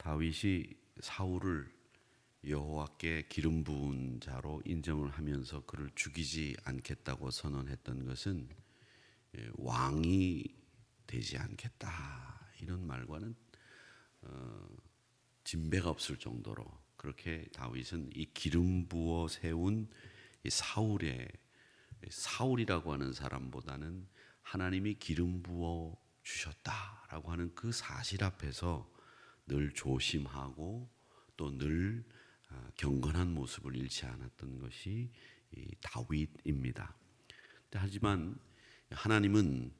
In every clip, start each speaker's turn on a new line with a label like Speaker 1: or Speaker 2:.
Speaker 1: 다윗이 사울을 여호와께 기름 부은 자로 인정을 하면서 그를 죽이지 않겠다고 선언했던 것은 왕이 되지 않겠다 이런 말과는 진배가 없을 정도로 그렇게 다윗은 이 기름 부어 세운 이 사울이라고 하는 사람보다는 하나님이 기름 부어 주셨다라고 하는 그 사실 앞에서 늘 조심하고 또 늘 경건한 모습을 잃지 않았던 것이 이 다윗입니다. 하지만 하나님은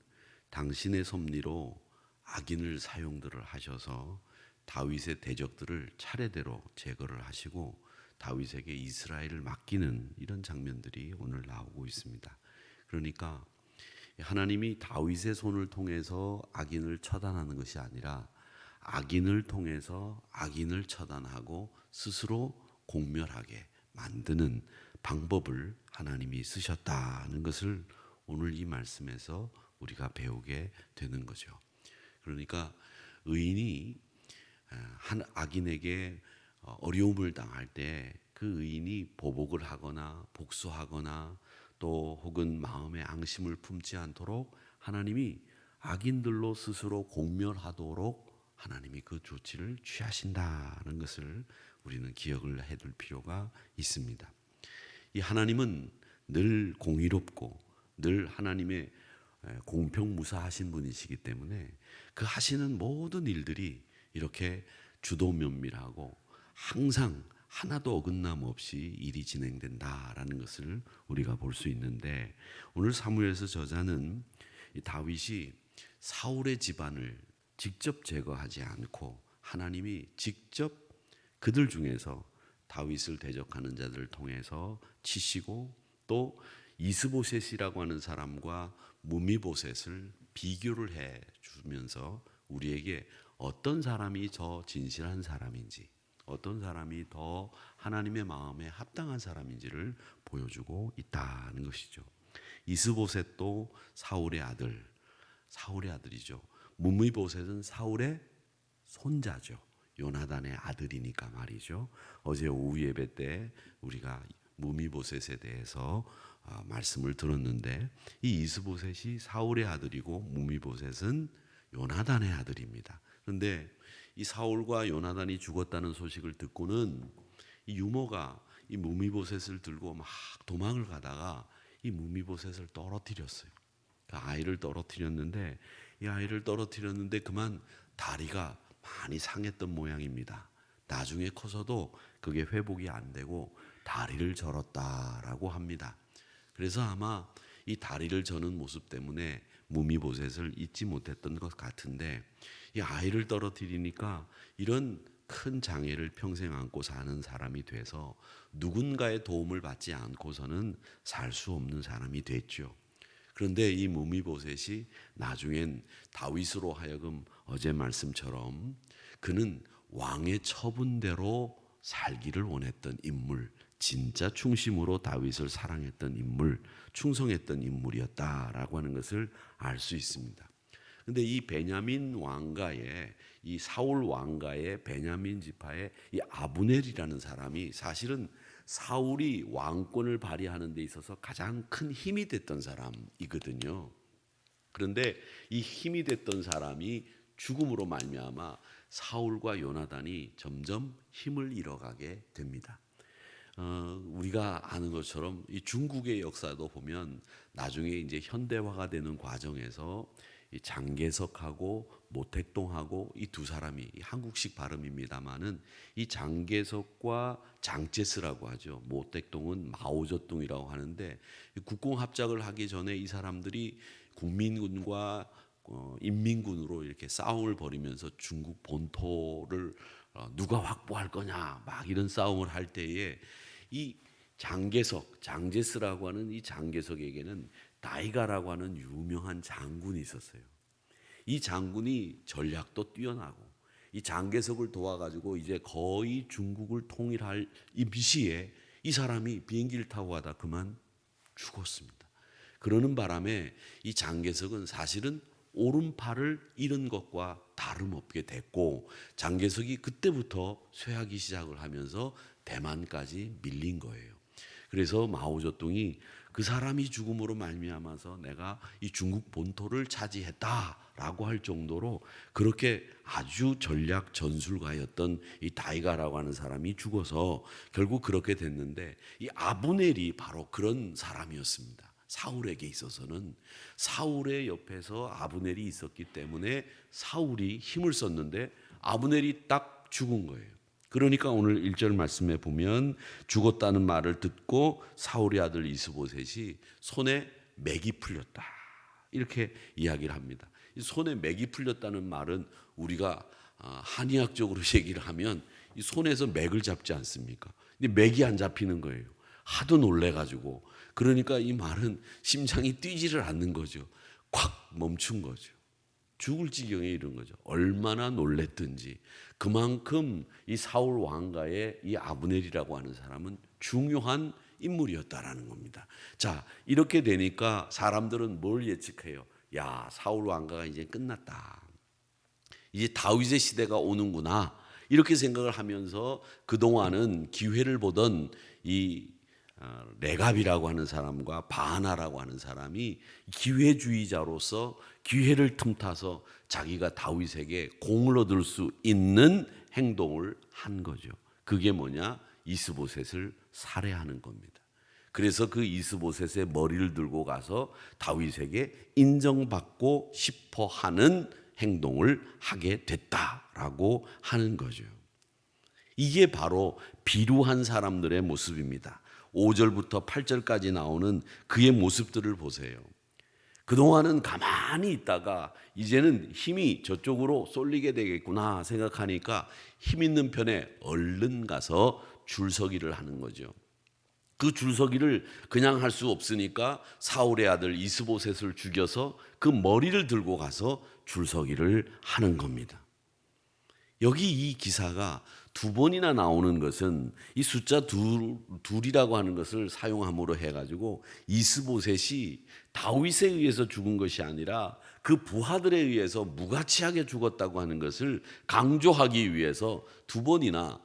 Speaker 1: 당신의 섭리로 악인을 사용들을 하셔서 다윗의 대적들을 차례대로 제거를 하시고 다윗에게 이스라엘을 맡기는 이런 장면들이 오늘 나오고 있습니다. 그러니까 하나님이 다윗의 손을 통해서 악인을 처단하는 것이 아니라 악인을 통해서 악인을 처단하고 스스로 공멸하게 만드는 방법을 하나님이 쓰셨다는 것을 오늘 이 말씀에서 우리가 배우게 되는 거죠. 그러니까 의인이 한 악인에게 어려움을 당할 때 그 의인이 보복을 하거나 복수하거나 또 혹은 마음에 앙심을 품지 않도록 하나님이 악인들로 스스로 공멸하도록 하나님이 그 조치를 취하신다는 것을 우리는 기억을 해둘 필요가 있습니다. 이 하나님은 늘 공의롭고 늘 하나님의 공평무사하신 분이시기 때문에 그 하시는 모든 일들이 이렇게 주도 면밀하고 항상 하나도 어긋남 없이 일이 진행된다라는 것을 우리가 볼 수 있는데 오늘 사무엘서 저자는 이 다윗이 사울의 집안을 직접 제거하지 않고 하나님이 직접 그들 중에서 다윗을 대적하는 자들을 통해서 치시고 또 이스보셋이라고 하는 사람과 무미보셋을 비교를 해 주면서 우리에게 어떤 사람이 더 진실한 사람인지 어떤 사람이 더 하나님의 마음에 합당한 사람인지를 보여주고 있다는 것이죠. 이스보셋도 사울의 아들이죠. 무미보셋은 사울의 손자죠. 요나단의 아들이니까 말이죠. 어제 오후 예배 때 우리가 무미보셋에 대해서 말씀을 들었는데 이 이스보셋이 사울의 아들이고 무미보셋은 요나단의 아들입니다. 그런데 이 사울과 요나단이 죽었다는 소식을 듣고는 이 유모가 이 무미보셋을 들고 막 도망을 가다가 이 무미보셋을 떨어뜨렸어요. 그 아이를 떨어뜨렸는데 이 아이를 떨어뜨렸는데 그만 다리가 많이 상했던 모양입니다. 나중에 커서도 그게 회복이 안 되고 다리를 절었다라고 합니다. 그래서 아마 이 다리를 저는 모습 때문에 무미보셋을 잊지 못했던 것 같은데 이 아이를 떨어뜨리니까 이런 큰 장애를 평생 안고 사는 사람이 돼서 누군가의 도움을 받지 않고서는 살 수 없는 사람이 됐죠. 그런데 이 무미보셋이 나중엔 다윗으로 하여금 어제 말씀처럼 그는 왕의 처분대로 살기를 원했던 인물, 진짜 충심으로 다윗을 사랑했던 인물, 충성했던 인물이었다라고 하는 것을 알 수 있습니다. 그런데 이 베냐민 왕가의 이 사울 왕가의 베냐민 지파의 이 아브넬이라는 사람이 사실은 사울이 왕권을 발휘하는 데 있어서 가장 큰 힘이 됐던 사람이거든요. 그런데 이 힘이 됐던 사람이 죽음으로 말미암아 사울과 요나단이 점점 힘을 잃어가게 됩니다. 우리가 아는 것처럼 이 중국의 역사도 보면 나중에 이제 현대화가 되는 과정에서 이 장개석하고 모택동하고 이 두 사람이 한국식 발음입니다만은 이 장개석과 장제스라고 하죠. 모택동은 마오쩌둥이라고 하는데 국공합작을 하기 전에 이 사람들이 국민군과 인민군으로 이렇게 싸움을 벌이면서 중국 본토를 누가 확보할 거냐 막 이런 싸움을 할 때에 이 장제스라고 하는 이 장개석에게는 다이가라고 하는 유명한 장군이 있었어요. 이 장군이 전략도 뛰어나고 이 장개석을 도와가지고 이제 거의 중국을 통일할 임시에 이 사람이 비행기를 타고 가다 그만 죽었습니다. 그러는 바람에 이 장개석은 사실은 오른팔을 잃은 것과 다름없게 됐고 장개석이 그때부터 쇠하기 시작을 하면서 대만까지 밀린 거예요. 그래서 마오쩌둥이 그 사람이 죽음으로 말미암아서 내가 이 중국 본토를 차지했다라고 할 정도로 그렇게 아주 전략 전술가였던 이 다이가라고 하는 사람이 죽어서 결국 그렇게 됐는데, 이 아브넬이 바로 그런 사람이었습니다. 사울에게 있어서는 사울의 옆에서 아브넬이 있었기 때문에 사울이 힘을 썼는데 아브넬이 딱 죽은 거예요. 그러니까 오늘 1절 말씀에 보면 죽었다는 말을 듣고 사울의 아들 이스보셋이 손에 맥이 풀렸다 이렇게 이야기를 합니다. 이 손에 맥이 풀렸다는 말은 우리가 한의학적으로 얘기를 하면 이 손에서 맥을 잡지 않습니까? 근데 맥이 안 잡히는 거예요. 하도 놀래가지고. 그러니까 이 말은 심장이 뛰지를 않는 거죠. 콱 멈춘 거죠. 죽을 지경에 이른 거죠. 얼마나 놀랬든지. 그만큼 이 사울 왕가의 이 아브넬이라고 하는 사람은 중요한 인물이었다라는 겁니다. 자, 이렇게 되니까 사람들은 뭘 예측해요? 야, 사울 왕가가 이제 끝났다. 이제 다윗의 시대가 오는구나. 이렇게 생각을 하면서 그동안은 기회를 보던 이 레갑이라고 하는 사람과 바하나라고 하는 사람이 기회주의자로서 기회를 틈타서 자기가 다윗에게 공을 얻을 수 있는 행동을 한 거죠. 그게 뭐냐? 이스보셋을 살해하는 겁니다. 그래서 그 이스보셋의 머리를 들고 가서 다윗에게 인정받고 싶어 하는 행동을 하게 됐다라고 하는 거죠. 이게 바로 비루한 사람들의 모습입니다. 5절부터 8절까지 나오는 그의 모습들을 보세요. 그동안은 가만히 있다가 이제는 힘이 저쪽으로 쏠리게 되겠구나 생각하니까 힘 있는 편에 얼른 가서 줄서기를 하는 거죠. 그 줄서기를 그냥 할 수 없으니까 사울의 아들 이스보셋을 죽여서 그 머리를 들고 가서 줄서기를 하는 겁니다. 여기 이 기사가 두 번이나 나오는 것은 이 숫자 둘이라고 하는 것을 사용함으로 해가지고 이스보셋이 다윗에 의해서 죽은 것이 아니라 그 부하들에 의해서 무가치하게 죽었다고 하는 것을 강조하기 위해서 두 번이나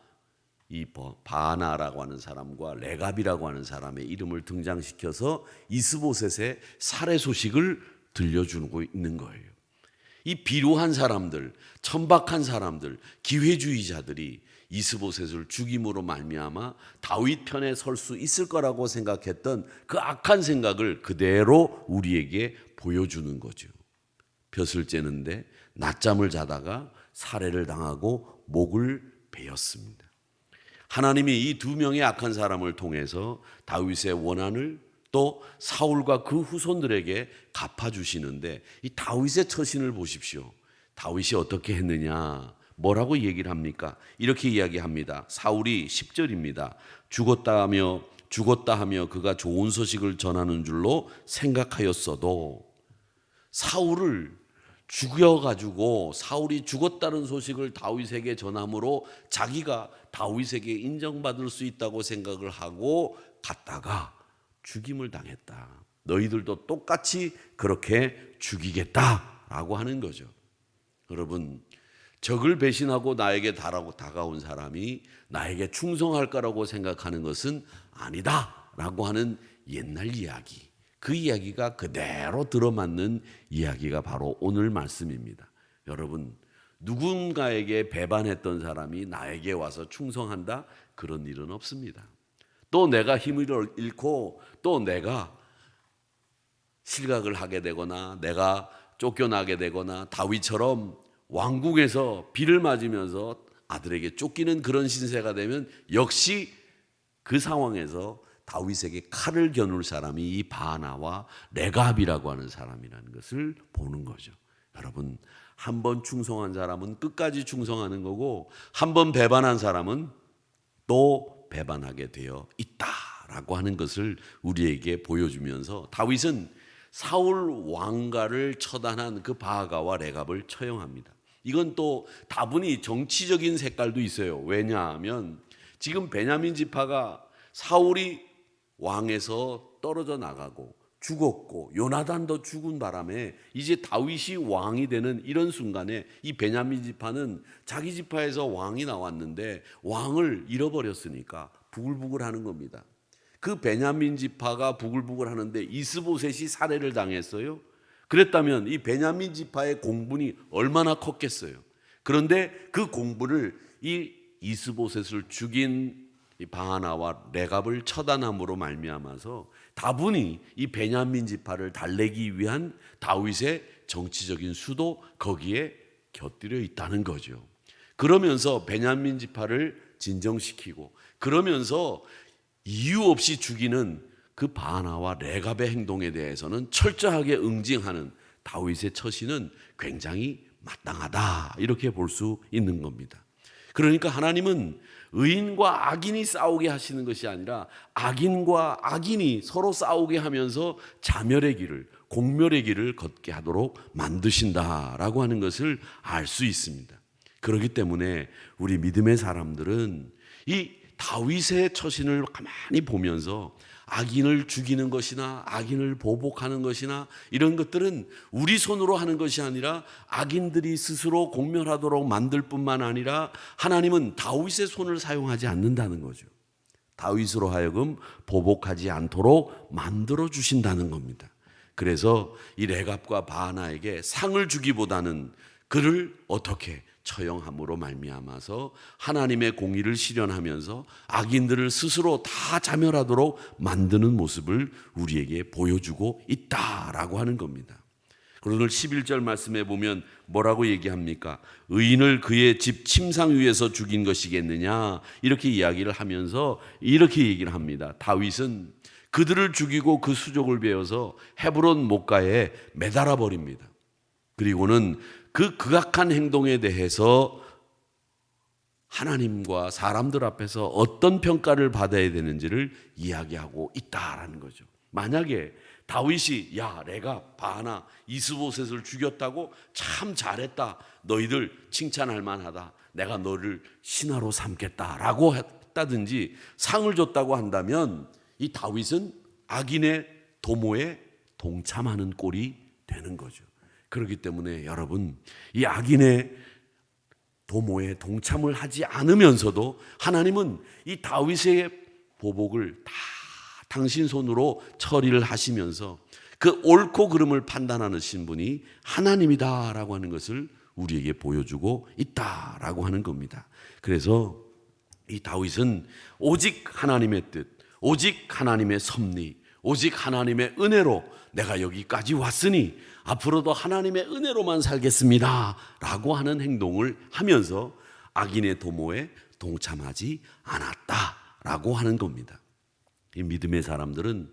Speaker 1: 이 바하나라고 하는 사람과 레갑이라고 하는 사람의 이름을 등장시켜서 이스보셋의 살해 소식을 들려주고 있는 거예요. 이 비루한 사람들, 천박한 사람들, 기회주의자들이 이스보셋을 죽임으로 말미암아 다윗 편에 설 수 있을 거라고 생각했던 그 악한 생각을 그대로 우리에게 보여주는 거죠. 벼슬 째는데 낮잠을 자다가 살해를 당하고 목을 베었습니다. 하나님이 이 두 명의 악한 사람을 통해서 다윗의 원한을 또 사울과 그 후손들에게 갚아주시는데 이 다윗의 처신을 보십시오. 다윗이 어떻게 했느냐? 뭐라고 얘기를 합니까? 이렇게 이야기합니다. 사울이 10절입니다. 죽었다 하며 그가 좋은 소식을 전하는 줄로 생각하였어도 사울을 죽여가지고 사울이 죽었다는 소식을 다윗에게 전함으로 자기가 다윗에게 인정받을 수 있다고 생각을 하고 갔다가 죽임을 당했다. 너희들도 똑같이 그렇게 죽이겠다라고 하는 거죠. 여러분, 적을 배신하고 나에게 다가온 사람이 나에게 충성할 거라고 생각하는 것은 아니다라고 하는 옛날 이야기. 그 이야기가 그대로 들어맞는 이야기가 바로 오늘 말씀입니다. 여러분, 누군가에게 배반했던 사람이 나에게 와서 충성한다? 그런 일은 없습니다. 또 내가 힘을 잃고 또 내가 실각을 하게 되거나 내가 쫓겨나게 되거나 다윗처럼 왕궁에서 비를 맞으면서 아들에게 쫓기는 그런 신세가 되면 역시 그 상황에서 다윗에게 칼을 겨눌 사람이 이 바하나와 레갑이라고 하는 사람이라는 것을 보는 거죠. 여러분, 한 번 충성한 사람은 끝까지 충성하는 거고 한 번 배반한 사람은 또 배반하게 되어 있다라고 하는 것을 우리에게 보여주면서 다윗은 사울 왕가를 처단한 그 바하가와 레갑을 처형합니다. 이건 또 다분히 정치적인 색깔도 있어요. 왜냐하면 지금 베냐민 지파가 사울이 왕에서 떨어져 나가고 죽었고 요나단도 죽은 바람에 이제 다윗이 왕이 되는 이런 순간에 이 베냐민 지파는 자기 지파에서 왕이 나왔는데 왕을 잃어버렸으니까 부글부글 하는 겁니다. 그 베냐민 지파가 부글부글 하는데 이스보셋이 살해를 당했어요. 그랬다면 이 베냐민 지파의 공분이 얼마나 컸겠어요. 그런데 그 공분을 이 이스보셋을 죽인 이 바하나와 레갑을 처단함으로 말미암아서 다분히 이 베냐민 지파를 달래기 위한 다윗의 정치적인 수도 거기에 곁들여 있다는 거죠. 그러면서 베냐민 지파를 진정시키고 그러면서 이유 없이 죽이는 그 바하나와 레갑의 행동에 대해서는 철저하게 응징하는 다윗의 처신은 굉장히 마땅하다 이렇게 볼 수 있는 겁니다. 그러니까 하나님은 의인과 악인이 싸우게 하시는 것이 아니라 악인과 악인이 서로 싸우게 하면서 자멸의 길을, 공멸의 길을 걷게 하도록 만드신다라고 하는 것을 알 수 있습니다. 그렇기 때문에 우리 믿음의 사람들은 이 다윗의 처신을 가만히 보면서 악인을 죽이는 것이나 악인을 보복하는 것이나 이런 것들은 우리 손으로 하는 것이 아니라 악인들이 스스로 공멸하도록 만들 뿐만 아니라 하나님은 다윗의 손을 사용하지 않는다는 거죠. 다윗으로 하여금 보복하지 않도록 만들어 주신다는 겁니다. 그래서 이 레갑과 바하나에게 상을 주기보다는 그를 어떻게 처형함으로 말미암아서 하나님의 공의를 실현하면서 악인들을 스스로 다 자멸하도록 만드는 모습을 우리에게 보여주고 있다라고 하는 겁니다. 그리고 오늘 11절 말씀에 보면 뭐라고 얘기합니까? 의인을 그의 집 침상 위에서 죽인 것이겠느냐 이렇게 이야기를 하면서 이렇게 얘기를 합니다. 다윗은 그들을 죽이고 그 수족을 베어서 헤브론 목가에 매달아 버립니다. 그리고는 그 극악한 행동에 대해서 하나님과 사람들 앞에서 어떤 평가를 받아야 되는지를 이야기하고 있다라는 거죠. 만약에 다윗이 야 내가 바하나 이스보셋을 죽였다고 참 잘했다, 너희들 칭찬할 만하다, 내가 너를 신하로 삼겠다라고 했다든지 상을 줬다고 한다면 이 다윗은 악인의 도모에 동참하는 꼴이 되는 거죠. 그렇기 때문에 여러분 이 악인의 도모에 동참을 하지 않으면서도 하나님은 이 다윗의 보복을 다 당신 손으로 처리를 하시면서 그 옳고 그름을 판단하신 분이 하나님이다라고 하는 것을 우리에게 보여주고 있다라고 하는 겁니다. 그래서 이 다윗은 오직 하나님의 뜻, 오직 하나님의 섭리, 오직 하나님의 은혜로 내가 여기까지 왔으니 앞으로도 하나님의 은혜로만 살겠습니다 라고 하는 행동을 하면서 악인의 도모에 동참하지 않았다라고 하는 겁니다. 이 믿음의 사람들은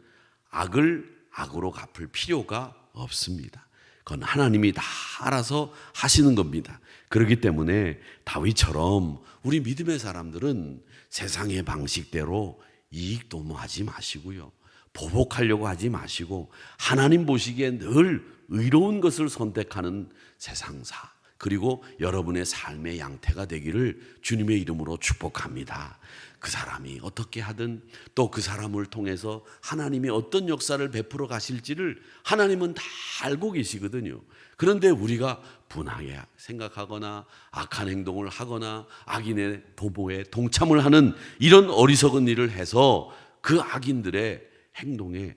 Speaker 1: 악을 악으로 갚을 필요가 없습니다. 그건 하나님이 다 알아서 하시는 겁니다. 그렇기 때문에 다윗처럼 우리 믿음의 사람들은 세상의 방식대로 이익 도모하지 마시고요, 보복하려고 하지 마시고 하나님 보시기에 늘 의로운 것을 선택하는 세상사, 그리고 여러분의 삶의 양태가 되기를 주님의 이름으로 축복합니다. 그 사람이 어떻게 하든 또 그 사람을 통해서 하나님이 어떤 역사를 베풀어 가실지를 하나님은 다 알고 계시거든요. 그런데 우리가 분하게 생각하거나 악한 행동을 하거나 악인의 도모에 동참을 하는 이런 어리석은 일을 해서 그 악인들의 행동에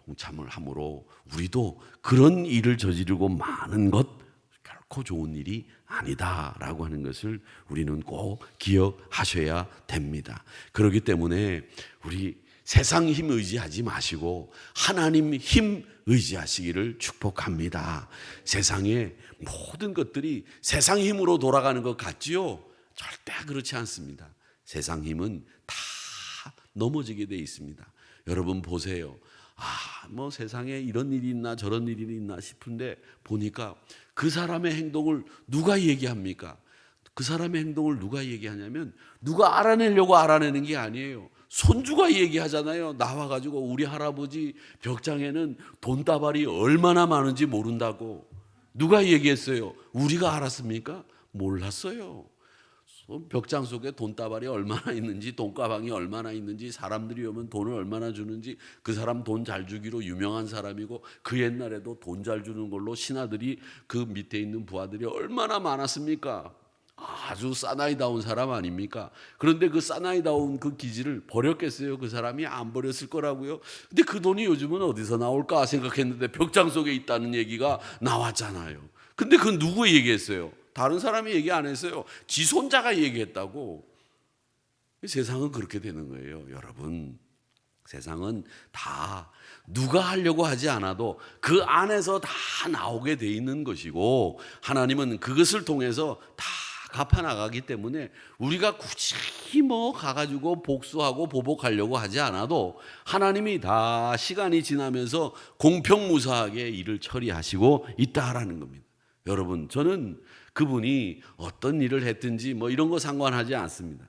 Speaker 1: 동참을 함으로 우리도 그런 일을 저지르고 마는 것 결코 좋은 일이 아니다라고 하는 것을 우리는 꼭 기억하셔야 됩니다. 그렇기 때문에 우리 세상 힘 의지하지 마시고 하나님 힘 의지하시기를 축복합니다. 세상의 모든 것들이 세상 힘으로 돌아가는 것 같지요? 절대 그렇지 않습니다. 세상 힘은 다 넘어지게 돼 있습니다. 여러분 보세요. 뭐 세상에 이런 일이 있나 저런 일이 있나 싶은데 보니까 그 사람의 행동을 누가 얘기합니까? 그 사람의 행동을 누가 얘기하냐면 누가 알아내려고 알아내는 게 아니에요. 손주가 얘기하잖아요. 나와가지고 우리 할아버지 벽장에는 돈다발이 얼마나 많은지 모른다고. 누가 얘기했어요? 우리가 알았습니까? 몰랐어요. 벽장 속에 돈다발이 얼마나 있는지, 돈가방이 얼마나 있는지, 사람들이 오면 돈을 얼마나 주는지, 그 사람 돈 잘 주기로 유명한 사람이고, 그 옛날에도 돈 잘 주는 걸로 신하들이, 그 밑에 있는 부하들이 얼마나 많았습니까? 아주 사나이다운 사람 아닙니까? 그런데 그 사나이다운 그 기질을 버렸겠어요? 그 사람이 안 버렸을 거라고요. 근데 그 돈이 요즘은 어디서 나올까 생각했는데 벽장 속에 있다는 얘기가 나왔잖아요. 근데 그 누구 얘기했어요? 다른 사람이 얘기 안 했어요. 지 손자가 얘기했다고. 세상은 그렇게 되는 거예요, 여러분. 세상은 다 누가 하려고 하지 않아도 그 안에서 다 나오게 돼 있는 것이고, 하나님은 그것을 통해서 다 갚아나가기 때문에 우리가 굳이 뭐 가가지고 복수하고 보복하려고 하지 않아도 하나님이 다 시간이 지나면서 공평무사하게 일을 처리하시고 있다라는 겁니다. 여러분, 저는 그분이 어떤 일을 했든지 뭐 이런 거 상관하지 않습니다.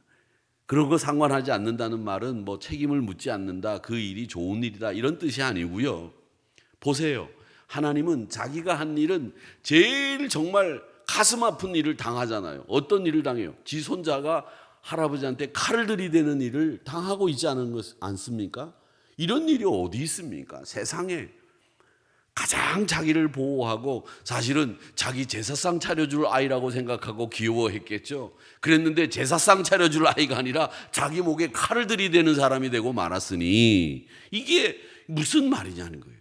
Speaker 1: 그런 거 상관하지 않는다는 말은 뭐 책임을 묻지 않는다, 그 일이 좋은 일이다, 이런 뜻이 아니고요. 보세요. 하나님은 자기가 한 일은 제일 정말 가슴 아픈 일을 당하잖아요. 어떤 일을 당해요? 지 손자가 할아버지한테 칼을 들이대는 일을 당하고 있지 않습니까? 이런 일이 어디 있습니까? 세상에. 가장 자기를 보호하고, 사실은 자기 제사상 차려줄 아이라고 생각하고 귀여워했겠죠. 그랬는데 제사상 차려줄 아이가 아니라 자기 목에 칼을 들이대는 사람이 되고 말았으니 이게 무슨 말이냐는 거예요.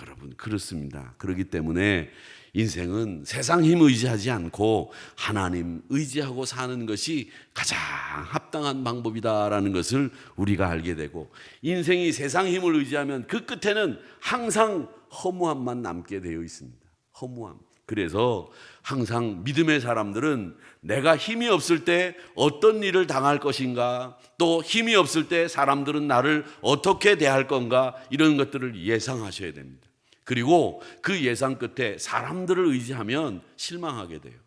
Speaker 1: 여러분, 그렇습니다. 그렇기 때문에 인생은 세상 힘 의지하지 않고 하나님 의지하고 사는 것이 가장 합당한 방법이다라는 것을 우리가 알게 되고, 인생이 세상 힘을 의지하면 그 끝에는 항상 허무함만 남게 되어 있습니다. 허무함. 그래서 항상 믿음의 사람들은 내가 힘이 없을 때 어떤 일을 당할 것인가, 또 힘이 없을 때 사람들은 나를 어떻게 대할 건가, 이런 것들을 예상하셔야 됩니다. 그리고 그 예상 끝에 사람들을 의지하면 실망하게 돼요.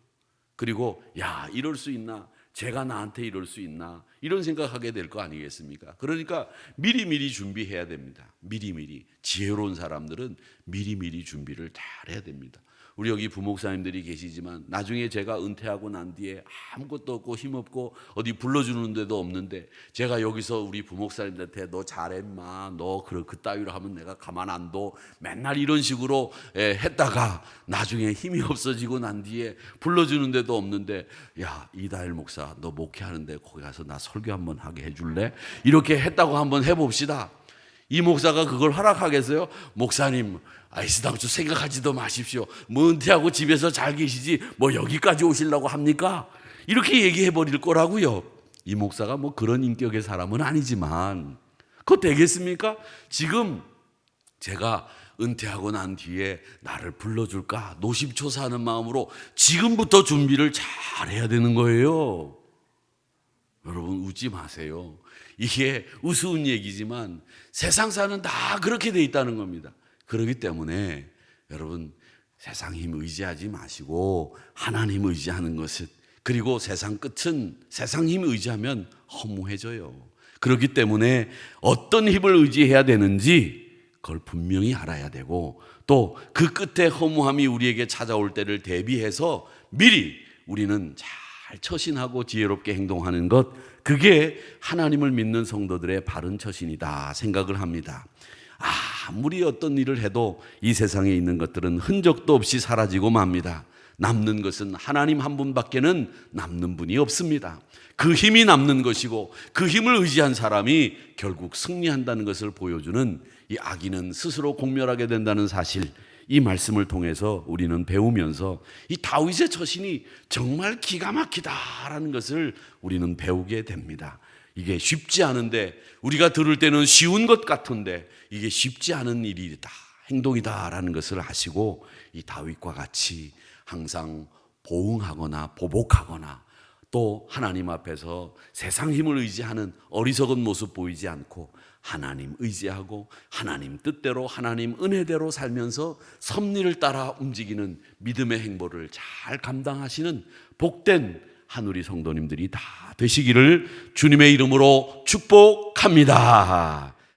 Speaker 1: 그리고 야, 이럴 수 있나? 제가 나한테 이럴 수 있나? 이런 생각하게 될 거 아니겠습니까? 그러니까 미리미리 준비해야 됩니다. 미리미리. 지혜로운 사람들은 미리미리 준비를 잘 해야 됩니다. 우리 여기 부목사님들이 계시지만 나중에 제가 은퇴하고 난 뒤에 아무것도 없고 힘없고 어디 불러주는 데도 없는데, 제가 여기서 우리 부목사님들한테 너 잘해 인마, 너 그 따위로 하면 내가 가만 안 둬, 맨날 이런 식으로 했다가 나중에 힘이 없어지고 난 뒤에 불러주는 데도 없는데, 야, 이다일 목사 너 목회하는데 거기 가서 나 설교 한번 하게 해줄래? 이렇게 했다고 한번 해봅시다. 이 목사가 그걸 허락하겠어요? 목사님, 아이스당초 생각하지도 마십시오. 뭐 은퇴하고 집에서 잘 계시지 뭐 여기까지 오시려고 합니까? 이렇게 얘기해 버릴 거라고요. 이 목사가 뭐 그런 인격의 사람은 아니지만 그거 되겠습니까? 지금 제가 은퇴하고 난 뒤에 나를 불러줄까 노심초사하는 마음으로 지금부터 준비를 잘 해야 되는 거예요. 여러분, 웃지 마세요. 이게 우스운 얘기지만 세상사는 다 그렇게 돼 있다는 겁니다. 그렇기 때문에 여러분, 세상 힘 의지하지 마시고 하나님 의지하는 것은, 그리고 세상 끝은 세상 힘 의지하면 허무해져요. 그렇기 때문에 어떤 힘을 의지해야 되는지 그걸 분명히 알아야 되고, 또 그 끝에 허무함이 우리에게 찾아올 때를 대비해서 미리 우리는 잘 처신하고 지혜롭게 행동하는 것, 그게 하나님을 믿는 성도들의 바른 처신이다 생각을 합니다. 아무리 어떤 일을 해도 이 세상에 있는 것들은 흔적도 없이 사라지고 맙니다. 남는 것은 하나님 한 분밖에는 남는 분이 없습니다. 그 힘이 남는 것이고 그 힘을 의지한 사람이 결국 승리한다는 것을 보여주는 이 악인은 스스로 공멸하게 된다는 사실, 이 말씀을 통해서 우리는 배우면서 이 다윗의 처신이 정말 기가 막히다라는 것을 우리는 배우게 됩니다. 이게 쉽지 않은데, 우리가 들을 때는 쉬운 것 같은데 이게 쉽지 않은 일이다, 행동이다라는 것을 아시고 이 다윗과 같이 항상 보응하거나 보복하거나 또 하나님 앞에서 세상 힘을 의지하는 어리석은 모습 보이지 않고 하나님 의지하고 하나님 뜻대로 하나님 은혜대로 살면서 섭리를 따라 움직이는 믿음의 행보를 잘 감당하시는 복된 하누리 성도님들이 다 되시기를 주님의 이름으로 축복합니다.